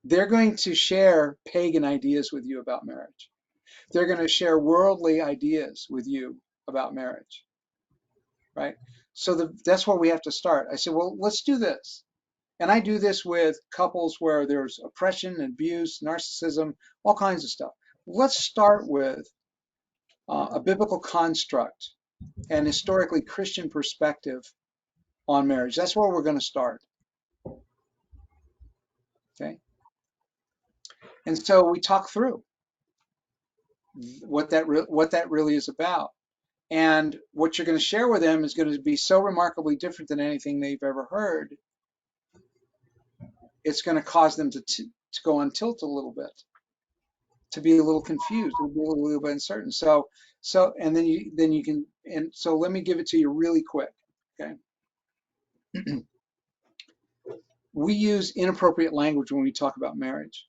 They're going to share pagan ideas with you about marriage. They're going to share worldly ideas with you about marriage, right? So that's where we have to start. I said, well, let's do this. And I do this with couples where there's oppression, abuse, narcissism, all kinds of stuff. Let's start with a biblical construct and historically Christian perspective on marriage. That's where we're going to start. Okay. And so we talk through what that really is about. And what you're going to share with them is going to be so remarkably different than anything they've ever heard. It's going to cause them to go on tilt a little bit, to be a little confused, to be a little bit uncertain. So and then you can, and so let me give it to you really quick. Okay. We use inappropriate language when we talk about marriage.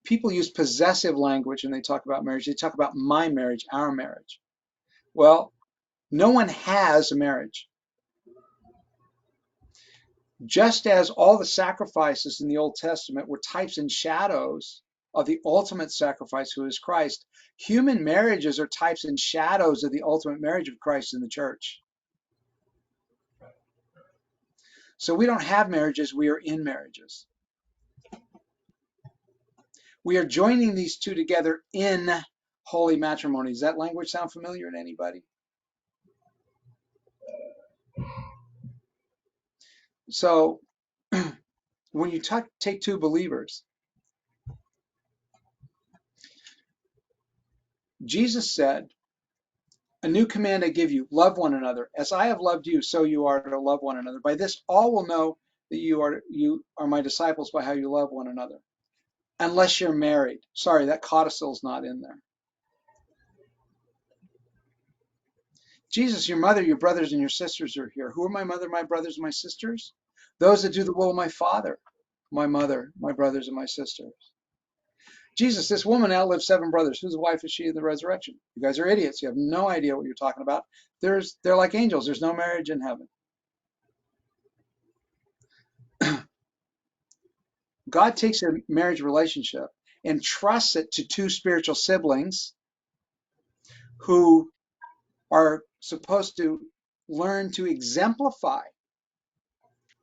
People use possessive language when they talk about marriage. They talk about my marriage, our marriage. Well, no one has a marriage. Just as all the sacrifices in the Old Testament were types and shadows of the ultimate sacrifice, who is Christ, human marriages are types and shadows of the ultimate marriage of Christ in the church. So we don't have marriages, we are in marriages. We are joining these two together in holy matrimony. Does that language sound familiar to anybody? So when you take two believers, Jesus said, a new command I give you, love one another. As I have loved you, so you are to love one another. By this all will know that you are my disciples, by how you love one another. Unless you're married. Sorry, that codicil's not in there. Jesus, your mother, your brothers, and your sisters are here. Who are my mother, my brothers, and my sisters? Those that do the will of my Father, my mother, my brothers, and my sisters. Jesus, this woman outlived 7 brothers. Whose wife is she in the resurrection? You guys are idiots. You have no idea what you're talking about. They're like angels. There's no marriage in heaven. God takes a marriage relationship and trusts it to 2 spiritual siblings who are supposed to learn to exemplify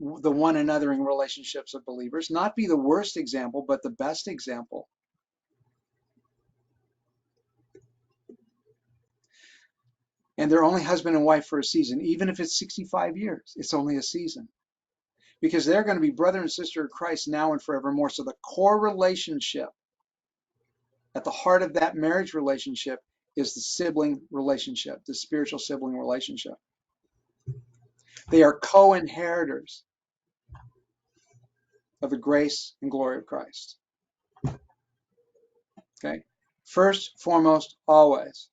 the one anothering relationships of believers, not be the worst example, but the best example. And they're only husband and wife for a season. Even if it's 65 years, it's only a season. Because they're going to be brother and sister in Christ now and forevermore. So the core relationship at the heart of that marriage relationship is the sibling relationship, the spiritual sibling relationship. They are co-inheritors of the grace and glory of Christ. Okay? First, foremost, always.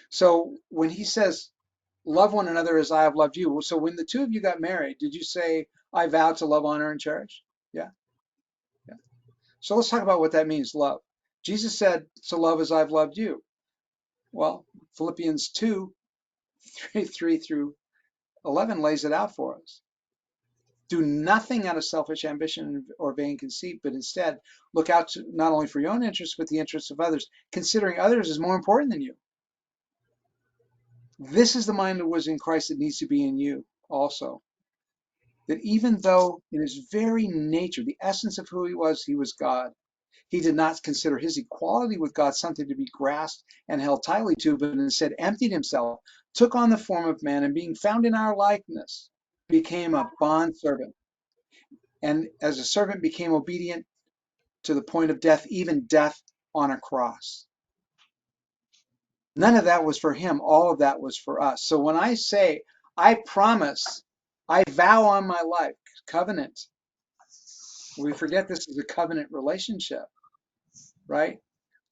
So when he says, love one another as I have loved you. So when the two of you got married, did you say, I vow to love, honor, and cherish? Yeah. Yeah. So let's talk about what that means, love. Jesus said to love as I've loved you. Well, Philippians 2:3 through 11 lays it out for us. Do nothing out of selfish ambition or vain conceit, but instead look out to not only for your own interests, but the interests of others, considering others is more important than you. This is the mind that was in Christ that needs to be in you also. That even though in his very nature, the essence of who he was God, he did not consider his equality with God something to be grasped and held tightly to, but instead emptied himself, took on the form of man, and being found in our likeness, became a bondservant. And as a servant became obedient to the point of death, even death on a cross. None of that was for him. All of that was for us. So when I say, I promise, I vow on my life, covenant, we forget this is a covenant relationship, right?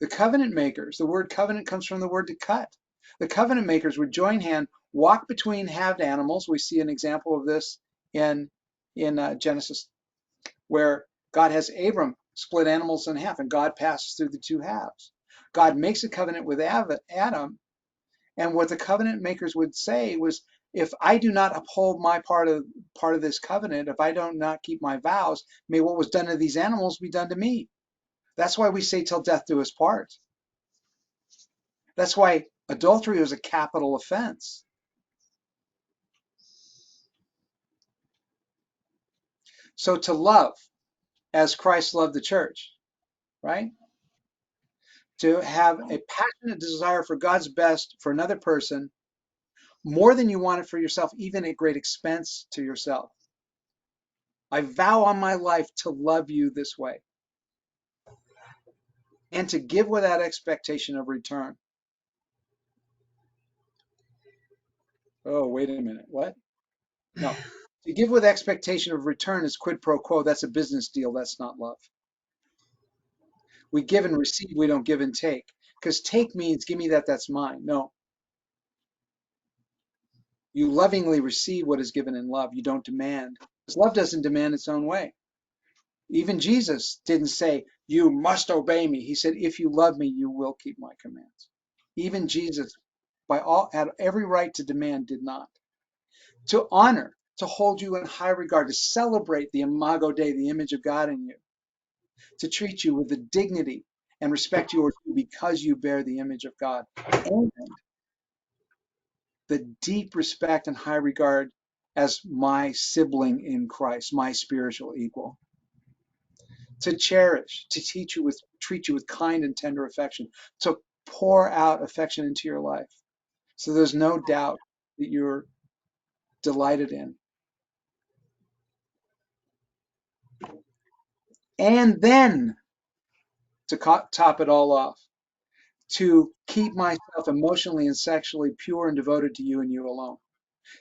The covenant makers, the word covenant comes from the word to cut. The covenant makers would join hand, walk between halved animals. We see an example of this in Genesis, where God has Abram split animals in half, and God passes through the two halves. God makes a covenant with Adam, and what the covenant makers would say was, if I do not uphold my part of this covenant, if I don't not keep my vows, may what was done to these animals be done to me. That's why we say till death do us part. That's why adultery was a capital offense. So to love as Christ loved the church, right? To have a passionate desire for God's best for another person more than you want it for yourself, even at great expense to yourself. I vow on my life to love you this way and to give without expectation of return. Oh, wait a minute. What? No. To give with expectation of return is quid pro quo. That's a business deal. That's not love. We give and receive. We don't give and take. Because take means give me that, that's mine. No. You lovingly receive what is given in love. You don't demand. Because love doesn't demand its own way. Even Jesus didn't say, you must obey me. He said, if you love me, you will keep my commands. Even Jesus, had every right to demand, did not. To honor, to hold you in high regard, to celebrate the Imago Dei, the image of God in you, to treat you with the dignity and respect you because you bear the image of God, and the deep respect and high regard as my sibling in Christ, my spiritual equal. To cherish, to treat you with kind and tender affection, to pour out affection into your life. So there's no doubt that you're delighted in. And then to top it all off, to keep myself emotionally and sexually pure and devoted to you and you alone.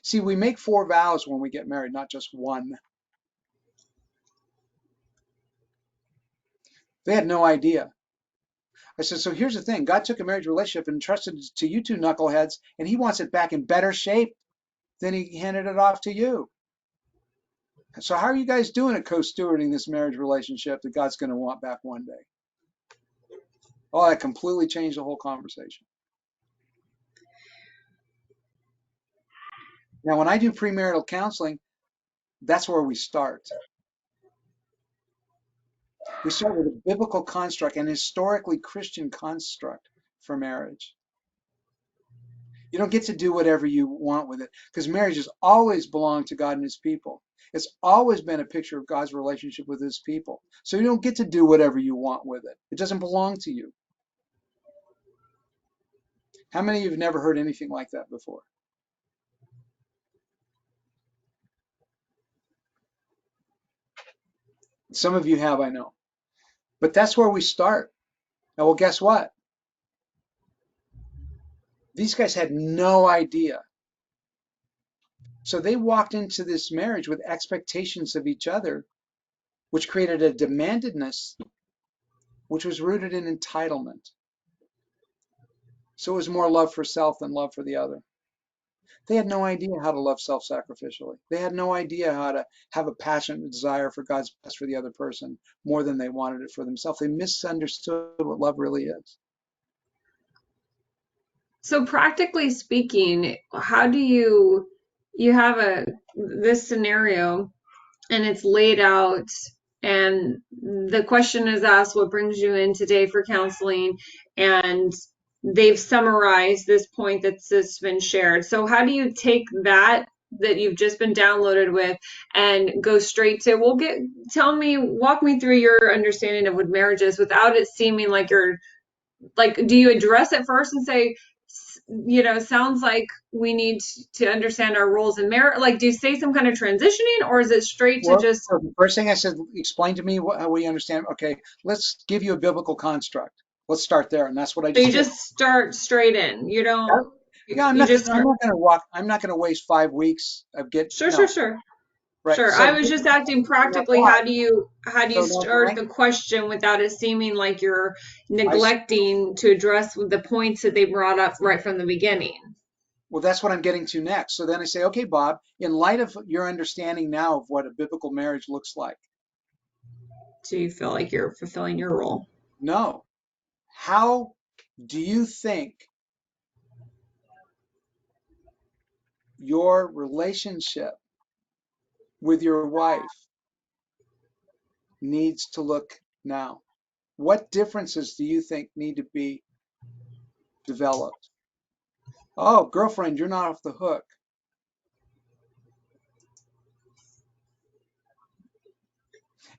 See, we make 4 vows when we get married, not just one. They had no idea. I said, so here's the thing. God took a marriage relationship and entrusted it to you two knuckleheads, and he wants it back in better shape than he handed it off to you. So how are you guys doing at co-stewarding this marriage relationship that God's going to want back one day? Oh, that completely changed the whole conversation. Now, when I do premarital counseling, that's where we start. We start with a biblical construct, an historically Christian construct for marriage. You don't get to do whatever you want with it, because marriage has always belonged to God and his people. It's always been a picture of God's relationship with his people. So you don't get to do whatever you want with it. It doesn't belong to you. How many of you have never heard anything like that before? Some of you have, I know. But that's where we start. Now, well, guess what? These guys had no idea. So they walked into this marriage with expectations of each other, which created a demandedness, which was rooted in entitlement. So it was more love for self than love for the other. They had no idea how to love self-sacrificially. They had no idea how to have a passionate desire for God's best for the other person more than they wanted it for themselves. They misunderstood what love really is. So practically speaking, how do you have this scenario and it's laid out and the question is asked, what brings you in today for counseling? And they've summarized this point that's just been shared. So how do you take that you've just been downloaded with and go straight to, walk me through your understanding of what marriage is without it seeming like you're like, do you address it first and say, sounds like we need to understand our roles in marriage? Like, do you say some kind of transitioning, or is it straight to Well, just, so the first thing I said, explain to me how we understand. Okay, let's give you a biblical construct. Let's start there, and that's what I so you just did. just start straight in? You don't, Yeah, I'm you not. just I'm start. not going to walk. I'm not going to waste 5 weeks of Sure, sure, no. sure. Right. Sure. So I was just acting now practically. why? How do you So now start the question without it seeming like you're I neglecting to address the points that they brought up right from the beginning? well, that's what I'm getting to next. So then I say, okay, Bob, in light of your understanding now of what a biblical marriage looks like, Do you feel like you're fulfilling your role? no, how do you think your relationship with your wife needs to look now? What differences do you think need to be developed? Oh, girlfriend, you're not off the hook.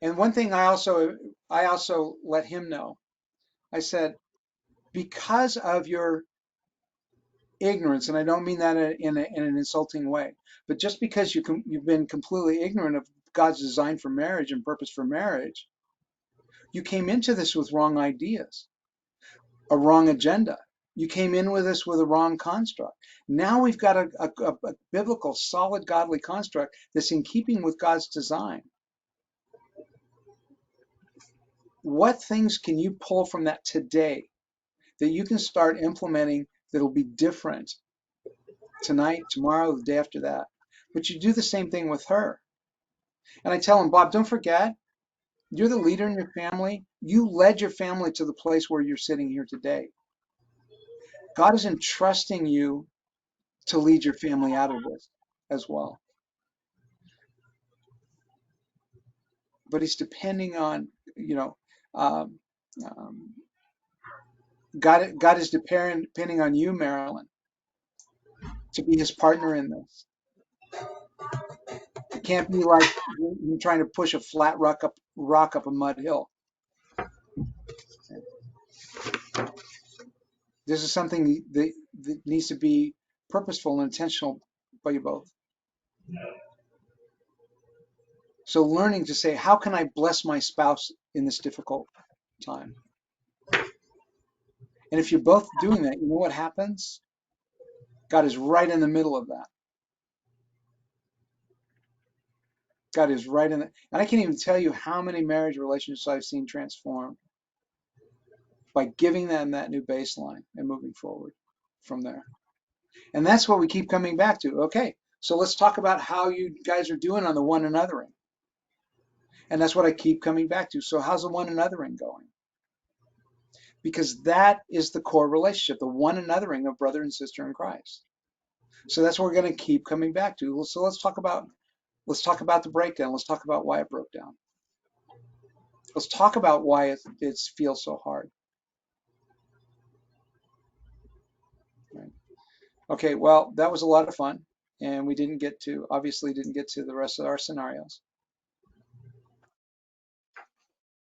And one thing I also let him know. I said, because of your ignorance, and I don't mean that in an insulting way, but just because you've been completely ignorant of God's design for marriage and purpose for marriage, you came into this with wrong ideas, a wrong agenda. You came in with this with a wrong construct. Now we've got a biblical, solid, godly construct that's in keeping with God's design. What things can you pull from that today that you can start implementing that'll be different tonight, tomorrow, the day after that? But you do the same thing with her. And I tell him, Bob, don't forget, you're the leader in your family. You led your family to the place where you're sitting here today. God is entrusting you to lead your family out of this as well. But he's depending on, um, um, God is depending on you, Marilyn, to be his partner in this. It can't be like you're trying to push a flat rock up a mud hill. This is something that needs to be purposeful and intentional by you both. So learning to say, how can I bless my spouse in this difficult time? And if you're both doing that, you know what happens? God is right in the middle of that. God is right in it. And I can't even tell you how many marriage relationships I've seen transformed by giving them that new baseline and moving forward from there. And that's what we keep coming back to. Okay, so let's talk about how you guys are doing on the one anothering. And that's what I keep coming back to. So how's the one anothering going? Because that is the core relationship, the one anothering of brother and sister in Christ. So that's what we're going to keep coming back to. So let's talk about the breakdown. Let's talk about why it broke down. Let's talk about why it feels so hard. Right. Okay, well, that was a lot of fun, and we obviously didn't get to the rest of our scenarios.